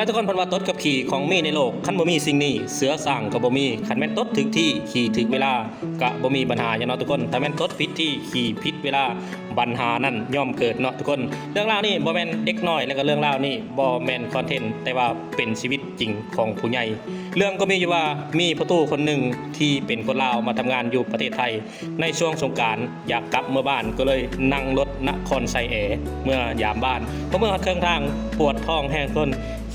ไรทุกคนพันว่าตดกับขี่ของมีในโลกคันบ่มีสิ่งนี้เสือสั่งก็บ่มีคันแม่นตดถึกที่ขี่ถึกเวลากะบ่มีปัญหาอย่างเนาะทุกคนถ้าแม่นตดผิดที่ขี่ผิดเวลาปัญหานั้นย่อมเกิดเนาะทุกคนเรื่องราวนี้บ่แม่นเด็กน้อยแล้วก็เรื่องราวนี้บ่แม่นคอนเทนต์แต่ว่าเป็นชีวิตจริงของผู้ใหญ่เรื่องก็มีอยู่ว่ามีพ่อตู้คนหนึ่งที่เป็นคนลาวมาทำงานอยู่ประเทศไทยในช่วงสงกรานต์อยากกลับเมื่อบ้านก็เลยนั่งรถนครไซแอเมื่อยามบ้านเพราะเมื่อเครื่องทางปวดท้องแห้งต้น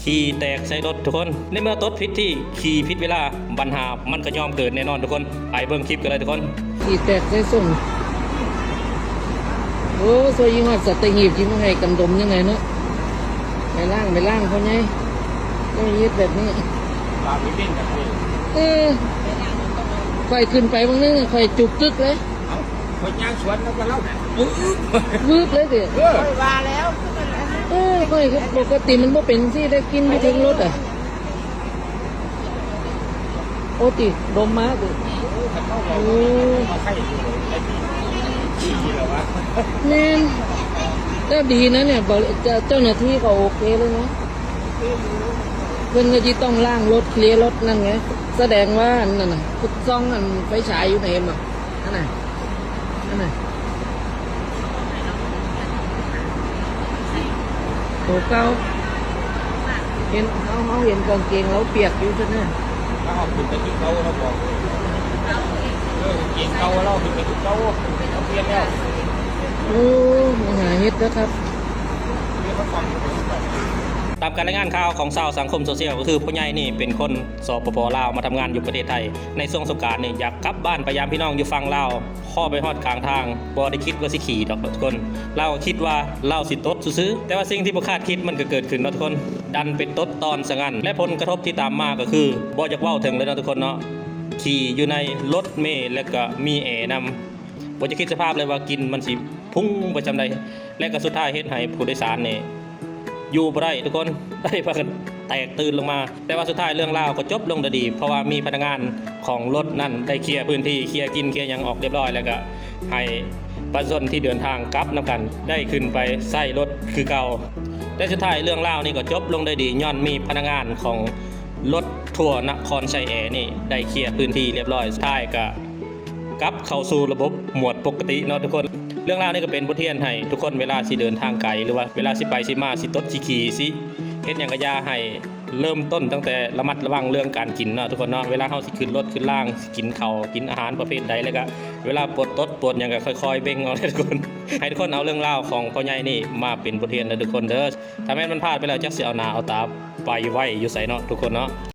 ขี่แตกใส่รถทุกคนในเมื่อตดผิดที่ขี่ผิดเวลาปัญหามันก็ย่อมเกิดแน่นอนทุกคนไปเบิ่งคลิปกันเลยทุกคนขี่แตกใส่ส่งโอ้สวยยิ่งหอดสัตว์หีบยิ่งให้กันดมยังไงเนาะไปล่างเขาไงต้องยึดแบบนี้ปลาไม่เป็นแบบนี้ค่อยขึ้นไปบางนึงค่อยจุกตึกเลยคนย่างสวนแล้วก็เล่าวืบเลยดิค่อยว่าแล้วค่อยปกติมันบ่เป็นที่ได้กินไปถึงรถอ่ะโอ้ติดมมากเลยมาไข่ขี้แล้ววะแน่นก็ดีนะเนี่ยเจ้าหน้าที่ก็โอเคเลยนะเพื่อนก็ที่ต้องล่างรถเคลียร์รถนั่นไงแสดงว่านั่นน่ะพุทซองอันไฟฉายอยู่ไหนมั้งนั่นน่ะโตเก้าเห็นเขาเห็นกางเกงเราเปียกอยู่ใช่ไหมถ้าเอาขึ้นไปกินเกาเราบอกกินเกาเราขึ้นไปกินเกาเราเปลี่ยนแล้วโอ้มหาเฮ็ดนะครับตามการรายงานข่าวของชาวสังคมโซเชียลก็คือผู้ใหญ่นี่เป็นคนสปป.ลาวมาทำงานอยู่ประเทศไทยในช่วงสงกรานต์นี่อยากกลับบ้านไปยามพี่น้องอยู่ฝั่งลาวข้อไปฮอดกลางทางบ่ได้คิดว่าสิขี่ดอกทุกคนเราคิดว่าเราสิตดซื่อแต่ว่าสิ่งที่บ่คาดคิดมันก็เกิดขึ้นเนาะทุกคนดันเป็นตดตอนสงันและผลกระทบที่ตามมาก็คือบ่อยากเว้าถึงเลยเนาะทุกคนเนาะขี่อยู่ในรถเมล์แล้วก็มีแอร์นำบ่จะคิดสภาพเลยว่ากินมันสิพุ่งไปจำใดและก็สุดท้ายเฮ็ดให้ผู้โดยสารนี่อยู่บ่ได้ทุกคนได้พากันแตกตื่นลงมาแต่ว่าสุดท้ายเรื่องราวก็จบลงดีเพราะว่ามีพนักงานของรถนั่นได้เคลียร์พื้นที่เคลียร์กินเคลียร์ยังออกเรียบร้อยแล้วก็ให้ประชาชนที่เดินทางกลับนำกันได้ขึ้นไปใส่รถคือเก่าแต่สุดท้ายเรื่องราวนี่ก็จบลงได้ดีย้อนมีพนักงานของรถทัวร์นครชัยแอร์นี่ได้เคลียร์พื้นที่เรียบร้อยสุดท้ายก็กลับเข้าสู่ระบบหมวดปกติเนาะทุกคนเรื่องราวนี้ก็เป็นบทเรียนให้ทุกคนเวลาสิเดินทางไกลหรือว่าเวลาสิไปสิมาสิตดสิขี่สิเฮ็ดหยังก็อย่าให้เริ่มต้นตั้งแต่ระมัดระวังเรื่องการกินเนาะทุกคนเนาะเวลาเฮาสิขึ้นรถขึ้นล่างสิกินข้าวกินอาหารประเภทใดแล้วก็เวลาปวดตดปวดหยังก็ค่อยๆเบ่งเอาเลยทุกคนให้ทุกคนเอาเรื่องราวของพ่อใหญ่นี่มาเป็นบทเรียนนะทุกคนเด้อถ้าแม่นมันพลาดไปแล้วจักสิเอาหน้าเอาตาไปไว้อยู่ไสเนาะทุกคนเนาะ